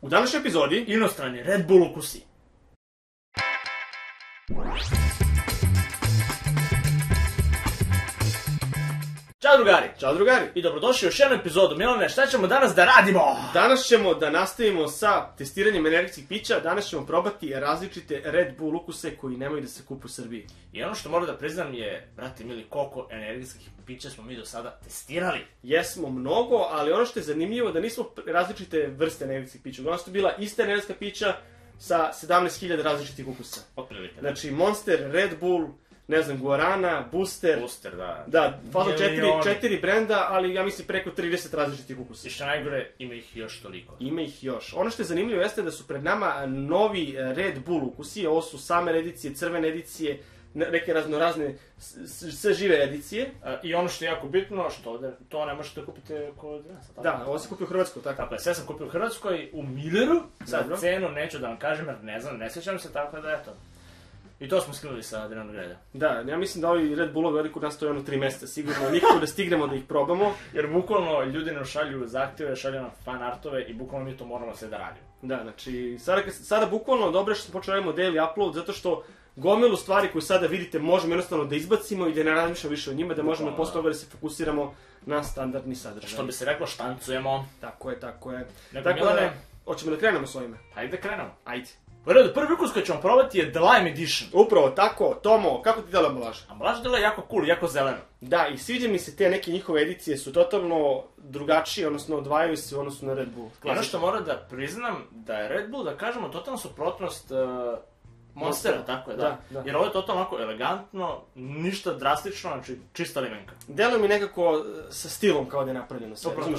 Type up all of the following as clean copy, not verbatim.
U današnjoj epizodi inostrani Red Bull ukusi. Ćao drugari! Ćao drugari! I dobrodošli u još jednu epizodu. Milane, šta ćemo danas da radimo? Danas ćemo da nastavimo sa testiranjem energetskih pića. Danas ćemo probati različite Red Bull ukuse koji nemaju da se kupu u Srbiji. I ono što moram da priznam je, brate mili, koliko energetskih pića smo mi do sada testirali. Jesmo mnogo, ali ono što je zanimljivo da nismo različite vrste energetskih pića. Uglavnom su bila ista energetska pića sa 17.000 različitih ukusa. Otprilike. Znači Monster, Red Bull, ne znam, Guarana, Booster. Booster, da. Da, fazno 4 brenda, ali ja mislim preko 30 različitih ukusa. I što najgore, ima ih još toliko. Ima ih još. Ono što je zanimljivo jeste da su pred nama novi Red Bull ukusi. Ovo su summer edicije, crvene edicije, neke raznorazne, sve žive edicije. I ono što je jako bitno, što ovde, to ne možete kupiti kod nas. Da, ovo se kupio u Hrvatskoj, tako. Tako je, sve sam kupio u Hrvatskoj, u Milleru. Sad Dobro. cenu neću da vam kažem jer ne znam, ne sjećam se, tako da eto. I to smo skinuli sa dnevnog reda. Da, ja mislim da ovi Red Bullovi ovdje kod nas stoje 3 mjeseca, sigurno nikako da stignemo da ih probamo. Jer bukvalno ljudi nam šalju zahtjeve, šalju nam fan artove i bukvalno mi to moramo sve da radimo. Da, znači, sada bukvalno dobro što smo počeli radimo daily upload, zato što gomilu stvari koje sada vidite možemo jednostavno da izbacimo i da ne razmišljamo više o njima, da možemo posle toga da se fokusiramo na standardni sadržaj. Što bi se reklo, štancujemo. Tako je, tako je. Nego, Tako Milane, da, hoćemo da krenemo s ovime? Hajde da krenemo. Ajde. U redu, prvi ukus koji ćemo probati je The Lime Edition. Upravo tako, Tomo, kako ti dela ambalaža? Ambalaža dela jako cool, jako zeleno. Da, i sviđa mi se te neke njihove edicije su totalno drugačije, odnosno odvajaju se u odnosu na Red Bull. I ono što moram da priznam, da je Red Bull, da kažemo, totalno suprotnost Monstera, tako je, da. Jer ovo je totalno ovako elegantno, ništa drastično, znači čista limenka. Deluje mi nekako sa stilom kao da je napravljeno sve. Upravo,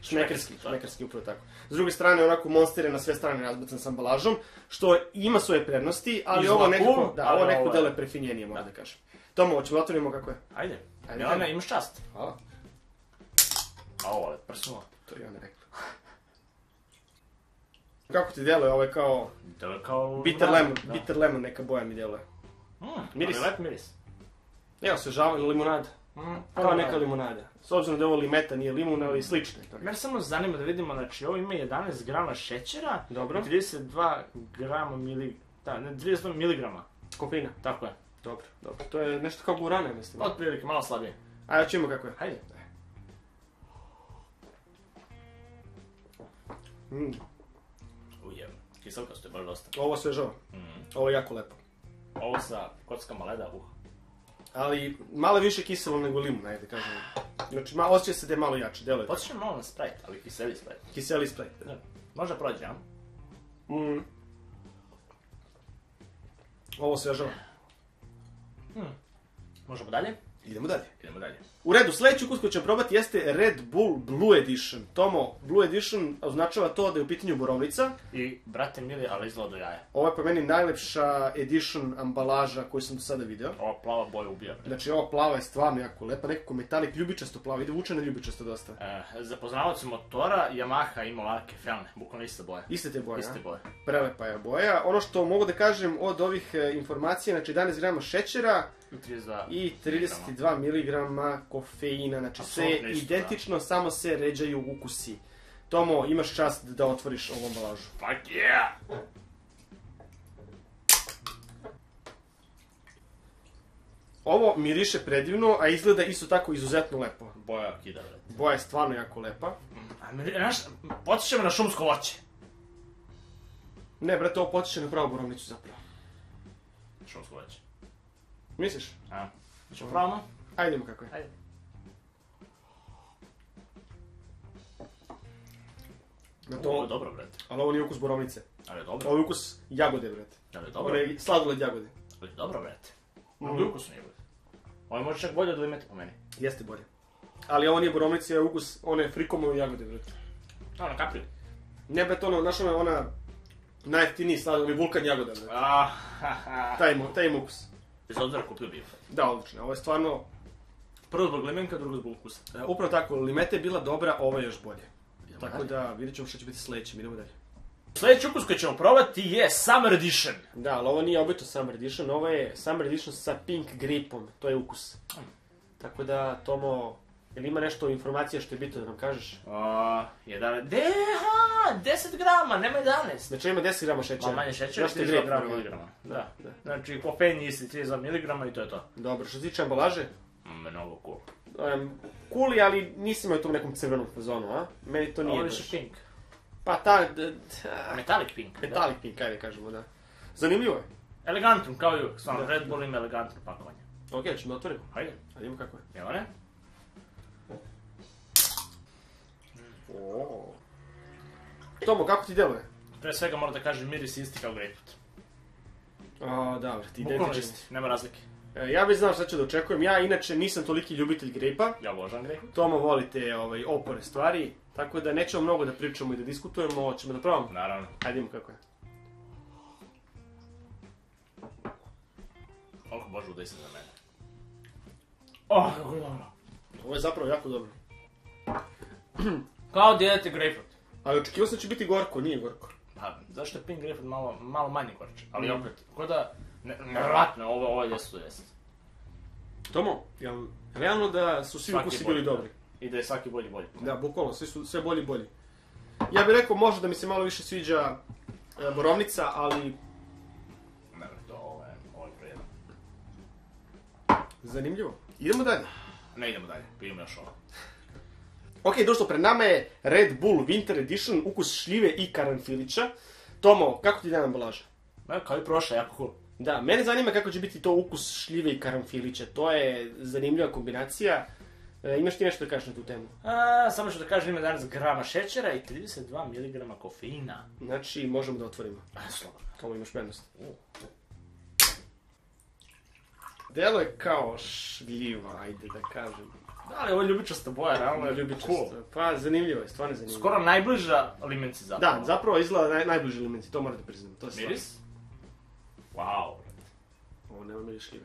šmekerski, upravo tako. S druge strane, onako Monster je na sve strane razbacan s ambalažom, što ima svoje prednosti, ali ovo nekako, ovo nekako deluje prefinjenije, moram da kažem. Tomo, hoćemo da otvorimo kako je? Ajde. Milana, imaš čast. Hvala. Ovo je prsnuo. To je ona rekla. Kako ti deluje? Ovo je kao... Deluje kao... Bitter lemon neka boja mi deluje. Miris. Ali lep miris. Evo, svežavanje limunada. Kao neka limunada. S obzirom da je ovo limeta, nije limun, ali slično je to. Mene samo zanima da vidimo, znači ovo ima 11 grama šećera, Dobro. I 32 grama da, ne, 32 miligrama. Kofeina. Tako je. Dobro. To je nešto kao Guarana, mislim. Otprilike, malo slabije. Ajde, čujemo kako je. Hajde. Ujem, kiselkasto je baš dosta. Ovo svežava. Ovo je jako lepo. Ovo sa kockama leda, Ali malo više kiselo nego limun, ajde kažem. Znači, osjeća se da je malo jače, deluje. Podsjećam malo na Sprite, ali kiseli Sprite. Kiseli Sprite, da. Možda prođe, a? Ovo svežava. Možemo dalje? Idemo dalje. U redu, sljedeći ukus koji ćemo probati jeste Red Bull Blue Edition. Tomo, Blue Edition označava to da je u pitanju borovnica. I, brate mili, ali izgleda do jaja. Ovo je po meni najlepša edition ambalaža koju sam do sada video. Ova plava boja ubija. Znači, ova plava je stvarno jako lepa, nekako metalik, ljubičasto plava, ide vuče na ljubičasto dosta. Za poznavaoce motora, Yamaha ima ovakve felne, bukvalno iste boje. Iste te boje, Iste boje. Prelepa je boja. Ono što mogu da kažem od ovih informacija, znači 11 grama šećera, i 32 mg kofeina, znači sve identično, samo se ređaju ukusi. Tomo, imaš čast da otvoriš ovu ambalažu. Fuck yeah! Ovo miriše predivno, a izgleda isto tako izuzetno lepo. Boja kida, vred. Boja je stvarno jako lepa. Podsjeća me na šumsko voće. Ne, brate, ovo podsjeća na pravu borovnicu zapravo. Šumsko voće. Misliš? Ćemo pravno? Ajde idemo kako je. Ajde. Ovo je dobro, brate. Ali ovo nije ukus borovnice. Ali je dobro. Ovo je ukus jagode, brate. Ali je dobro. Ovo je sladoled jagode. Ali je dobro, brate. Mnogo ukus nije, brate. Ovo je možda čak bolje od limete po meni. Jeste bolje. Ali ovo nije borovnice, je ukus one frikomove jagode, brate. Na kapri. Ne, brate, znaš ona najjeftiniji sladoled, vulkan jagoda, brate. Taj ima ukus. Bez obzira kupio bio. Da, odlično. Ovo je stvarno... Prvo zbog limenka, drugo zbog ukusa. Upravo tako, limeta je bila dobra, ovo je još bolje. Tako da, vidjet ćemo što će biti sljedećim, idemo dalje. Sljedeći ukus koji ćemo probati je Summer Edition. Da, ali ovo nije obično Summer Edition, ovo je Summer Edition sa pink grapom, to je ukus. Tako da, Tomo, Ili ima nešto informacija što je bitno da nam kažeš? 10 grama, nema 11. Znači ima 10 grama šećera. Manje šećera, 32 grama miligrama. Da. Znači kofein isti 32 miligrama i to je to. Dobro, što se tiče ambalaže? Mnogo cool. Cool, ali nisi imao to u nekom crvenom fazonu, a? Meni to nije. Ovo je više pink. Pa ta... Metallic pink. Metallic pink, ajde kažemo, da. Zanimljivo je. Elegantno, kao i uvijek. Stvarno, Red Bull ima elegantno pakovanje. Ok, ćemo da otvorimo. Hajde. Ajde imamo kako je. Evo ne? Tomo, kako ti deluje? Pre svega moram da kažem miris isti kao grapefruit. Dobro, ti bukvalno isti, nema razlike. Ja bih znao šta ću da očekujem. Ja inače nisam toliki ljubitelj grejpa. Ja obožavam grejpfrut. Tomo voli te opore stvari, tako da nećemo mnogo da pričamo i da diskutujemo, ćemo da probamo. Naravno. Ajde imamo kako je. Koliko božu da za mene. Kako je dobro. Ovo je zapravo jako dobro. Kao da jedete grejpfrut. Ali očekivao sam da će biti gorko, nije gorko. Pa, zašto je pink grejpfrut malo manje gorče, ali opet, ko da, nevjerojatno, ovo jesu. Tomo, jel realno da su svi ukusi bili dobri? I da je svaki bolji. Da, bukvalno, sve bolji. Ja bih rekao možda da mi se malo više sviđa borovnica, ali... Ne, ovo je prijedno. Zanimljivo. Idemo dalje. Ne idemo dalje, pijemo još ovo. Ok, društvo, pred nama je Red Bull Winter Edition, ukus šljive i karanfilića. Tomo, kako ti daje ambalaža? Kao i prošla, jako cool. Da, mene zanima kako će biti to ukus šljive i karanfilića. To je zanimljiva kombinacija. Imaš ti nešto da kažeš na tu temu? Samo ću da kažem, ima 11 grama šećera i 32 mg kofeina. Znači, možemo da otvorimo. Slobodno. Tomo, imaš prednost. Delo je kao šljiva, ajde da kažem. Da, ali ovo je ljubičasta boja, realno je cool. Pa, zanimljivo je, stvarno zanimljivo. Skoro najbliža limenci zapravo. Da, zapravo izgleda najbliži limenci, to moram da priznam. Miris? Wow. Ovo nema miris šljive.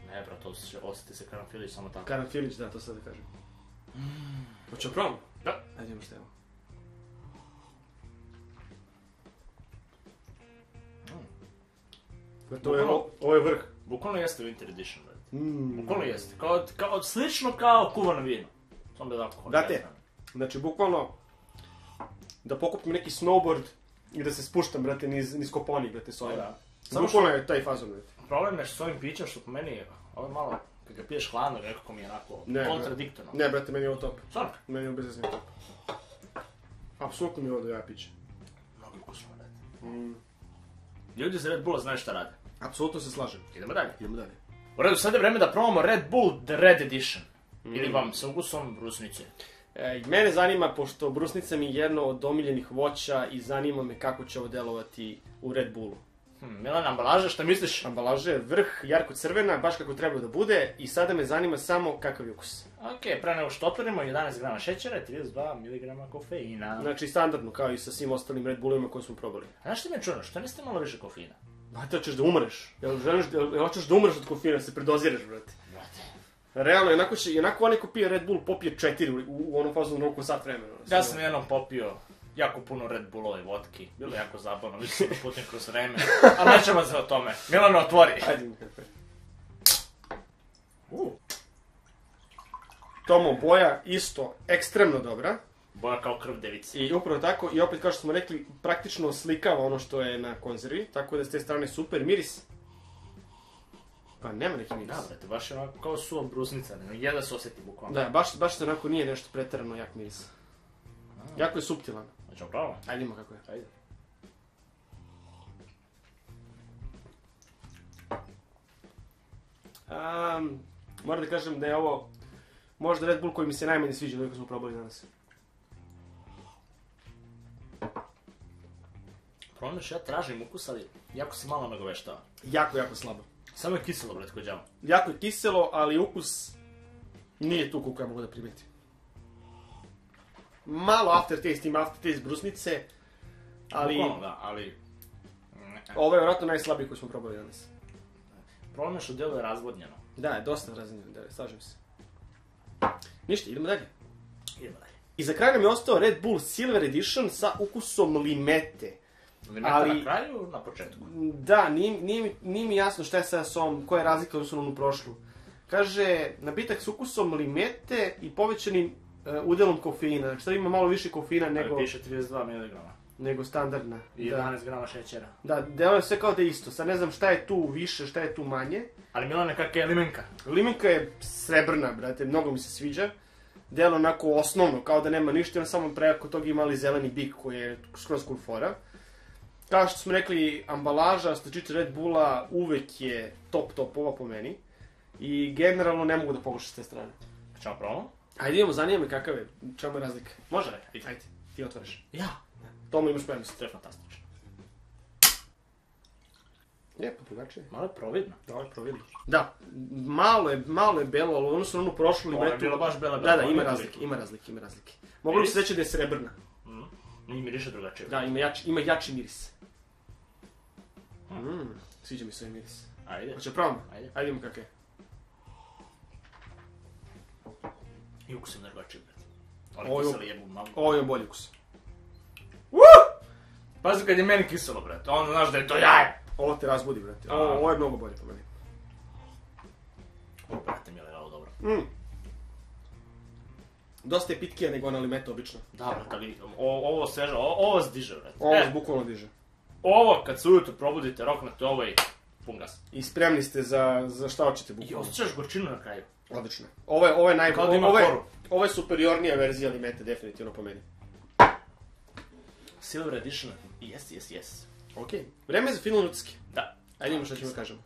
Ne, bro, to osjeti se karanfilić samo tako. Karanfilić, da, to sad da kažem. Hoćemo probamo? Da. Ajde imamo što evo. Ovo je vrh. Bukvalno jeste Winter Edition, brate. Bukvalno jeste. Slično kao kuvano vino. Samo da alkohol. Brate, znači bukvalno da pokupim neki snowboard i da se spuštam, brate, niz Koponik, brate, s ovim. Bukvalno je taj fazon, brate. Problem je s ovim pićem što po meni, ovo je malo, kad ga piješ hladno, nekako mi je onako kontradiktorno. Ne, brate, meni je ovo top. Stvarno? Meni je ovo bezvezno top. Apsolutno mi je ovo da ja piće. Mnogo ukusno, brate. Ljudi iz Red Bulla znaju šta rade. Apsolutno se slažem. Idemo dalje. Idemo dalje. U redu, sad je vreme da probamo Red Bull The Red Edition. Ili vam sa ukusom brusnice. Mene zanima, pošto brusnica mi je jedno od omiljenih voća i zanima me kako će ovo delovati u Red Bullu. Milan, ambalaža, šta misliš? Ambalaža je vrh, jarko crvena, baš kako treba da bude i sada me zanima samo kakav je ukus. Ok, pre nego što otvorimo, 11 grama šećera i 32 mg kofeina. Znači standardno, kao i sa svim ostalim Red Bullima koje smo probali. A znaš što mi je čudno, što niste malo više kofeina? Brate, hoćeš da umreš? Jel hoćeš da umreš od kofeina, se predoziraš, brate? Realno, jednako onaj ko pije Red Bull popije 4 u onom fazonu roku sat vremena. Ja sam jednom popio jako puno Red Bullove vodki. Bilo je jako zabavno, više sam da putim kroz vreme. Ali nećemo se o tome. Milano, otvori. Ajde mi kako je. Tomo, boja isto ekstremno dobra. Boja kao krv device. I upravo tako, i opet kao što smo rekli, praktično slikava ono što je na konzervi, tako da s te strane super. Miris? Pa nema neki miris. Da, brate, baš je onako kao suva brusnica, jedva se osjeti bukvalno. Da, baš se onako nije nešto preterano jak miris. Jako je suptilan. Hoćemo pravo? Ajde ima kako je. Ajde. Moram da kažem da je ovo možda Red Bull koji mi se najmanje sviđa dok smo probali danas. Problem je što ja tražim ukus, ali jako se malo nagoveštava. Jako slabo. Samo je kiselo, brate, kod džava. Jako je kiselo, ali ukus nije tu koliko ja mogu da primetim. Malo aftertaste ima aftertaste brusnice, ali... Bukvalno da, ali... Ovo je vjerojatno najslabiji koji smo probali danas. Problem je što delo je razvodnjeno. Da, je dosta razvodnjeno, da, slažem se. Ništa, idemo dalje. I za kraj nam je ostao Red Bull Silver Edition sa ukusom limete. Limeta na kraju, na početku? Da, nije mi jasno šta je sada s ovom, koja je razlika odnosno na onu prošlu. Kaže, napitak s ukusom limete i povećanim udelom kofeina. Znači, sad ima malo više kofeina nego... Ali piše 32 mg. Nego standardna. I 11 grama šećera. Da, deluje sve kao da je isto. Sad ne znam šta je tu više, šta je tu manje. Ali Milane, kakva je limenka? Limenka je srebrna, brate, mnogo mi se sviđa. Delo onako osnovno, kao da nema ništa, on samo preko toga ima mali zeleni bik koji je skroz cool fora. Kao što smo rekli, ambalaža, što se tiče Red Bulla, uvek je top ova po meni. I generalno ne mogu da pogledam s te strane. Čemo probamo? Ajde idemo, zanima me kakav je, čemu je razlika. Može li? Ajde, ti otvoriš. Ja? Tomo imaš prednost. To je fantastično. Lijepo, drugačije. Malo je providno. Da, je providno. Da, malo je belo, ali ono su onu prošlu limetu... Ovo je bilo baš bela. Da, ima razlike. Moglo bi se reći da je srebrna. I miriše drugačije. Da, ima jači miris. Sviđa mi se ovaj miris. Ajde. Hoće probamo? Ajde imamo kakav je. I ukus je drugačiji, brate. Ovo je bolji ukus. Pazi kad je meni kiselo, brate, onda znaš da je to jaje. Ovo te razbudi, brate. Ovo je mnogo bolje po meni. Ovo, brate, mi je ovo dobro. Dosta je pitkija nego ona limeta obično. Da, brate, ali ovo sveže, ovo se diže, brate. Ovo se bukvalno diže. Ovo, kad se ujutro probudite, roknete ovo i pun gas. I spremni ste za šta hoćete bukvalno. I osjećaš gorčinu na kraju. Odlično. Ovo je najbolje. Kao da ima koru. Ovo je superiornija verzija limete, definitivno po meni. Silver Edition, yes. Okej, vreme je za finalne utiske. Da. Ajde imamo što ćemo kažemo.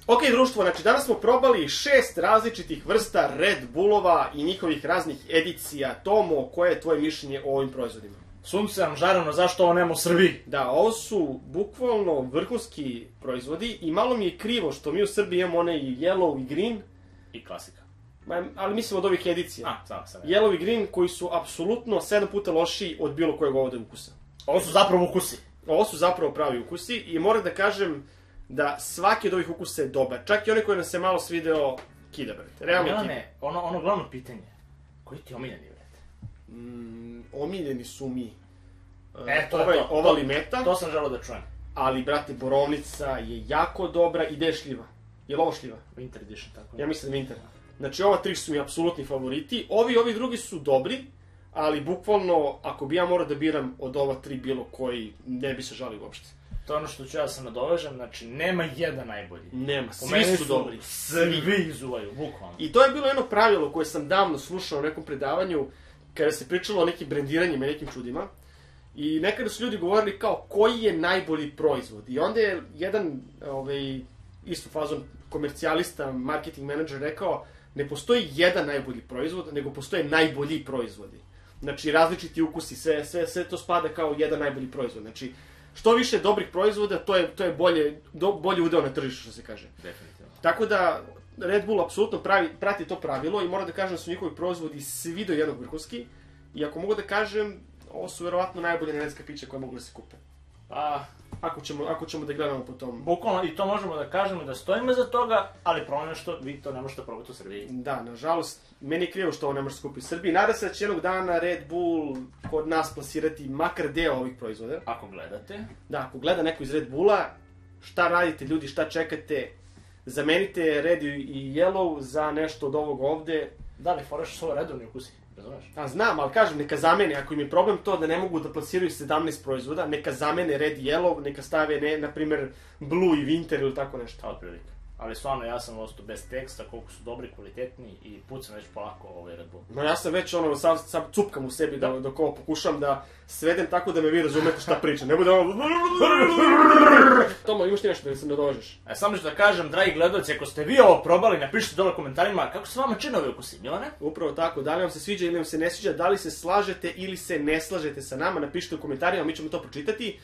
Okej, društvo, znači danas smo probali 6 različitih vrsta Red Bullova i njihovih raznih edicija. Tomo, koje je tvoje mišljenje o ovim proizvodima? Sunce vam žarano, zašto ovo nema u Srbiji? Da, ovo su bukvalno vrhunski proizvodi i malo mi je krivo što mi u Srbiji imamo one i yellow i green. I klasika. Ali mislim od ovih edicija. Sam. Yellow i green koji su apsolutno 7 puta lošiji od bilo kojeg ovde ukusa. Ovo su zapravo ukusi. Ovo su zapravo pravi ukusi i moram da kažem da svaki od ovih ukusa je dobar. Čak i onaj koji nam se malo svideo kida, brate. Realno kida. Milane, ono glavno pitanje. Koji ti je omiljeni, brate? Omiljeni su mi. Ova limeta. To sam želeo da čujem. Ali, brate, borovnica je jako dobra i gde je šljiva? Je li ovo šljiva? Winter Edition, tako. Ja mislim da Winter. Znači, ova 3 su mi apsolutni favoriti. Ovi drugi su dobri, ali bukvalno, ako bi ja morao da biram od ova 3 bilo koji, ne bi se žalio uopšte. To je ono što ću ja se nadovežem, znači, nema jedan najbolji. Nema, svi su dobri. Svi izuvaju, bukvalno. I to je bilo jedno pravilo koje sam davno slušao u nekom predavanju, kada se pričalo o nekim brendiranjima i nekim čudima. I nekada su ljudi govorili kao, koji je najbolji proizvod? I onda je jedan, isto fazon komercijalista, marketing menadžer rekao, ne postoji jedan najbolji proizvod, nego postoje najbolji proizvodi. Znači, različiti ukusi, sve to spada kao jedan najbolji proizvod. Znači, što više dobrih proizvoda, to je bolje udeo na tržištu, što se kaže. Definitivno. Tako da, Red Bull apsolutno prati to pravilo i moram da kažem da su njihovi proizvodi svi do jednog vrhunski. I ako mogu da kažem, ovo su verovatno najbolje energetska pića koje mogu da se kupe. Pa, ako ćemo da gledamo po tom. Bukvalno, i to možemo da kažemo da stojimo za toga, ali problem je što vi to ne možete probati u Srbiji. Da, nažalost, meni je krivo što ovo ne može se kupiti u Srbiji. Nadam se da će jednog dana Red Bull kod nas plasirati makar deo ovih proizvoda. Ako gledate. Da, ako gleda neko iz Red Bulla, šta radite ljudi, šta čekate? Zamenite Red i Yellow za nešto od ovog ovde. Da li foraš su ovo redovni ukusi? Znam, ali kažem, neka zamene, ako im je problem to da ne mogu da plasiraju 17 proizvoda, neka zamene Red i Yellow, neka stave, na primer, Blue i Winter ili tako nešto. Otprilike. Ali stvarno, ja sam ostao bez teksta, koliko su dobri, kvalitetni i pucam već polako ovaj Red Bull. No ja sam već sad cupkam u sebi dok ovo pokušam da svedem tako da me vi razumete šta pričam. Ne bude ovo... Tomo, imaš ti nešto da se nadovežeš? Samo ću da kažem, dragi gledalci, ako ste vi ovo probali, napišite dole u komentarima kako se vama čine ovi ukusi, Milane? Upravo tako, da li vam se sviđa ili vam se ne sviđa, da li se slažete ili se ne slažete sa nama, napišite u komentarima, mi ćemo to pročitati.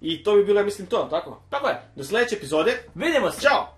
I to bi bilo, ja mislim, to, tako? Tako je. Do sledeće epizode. Vidimo se! Ćao!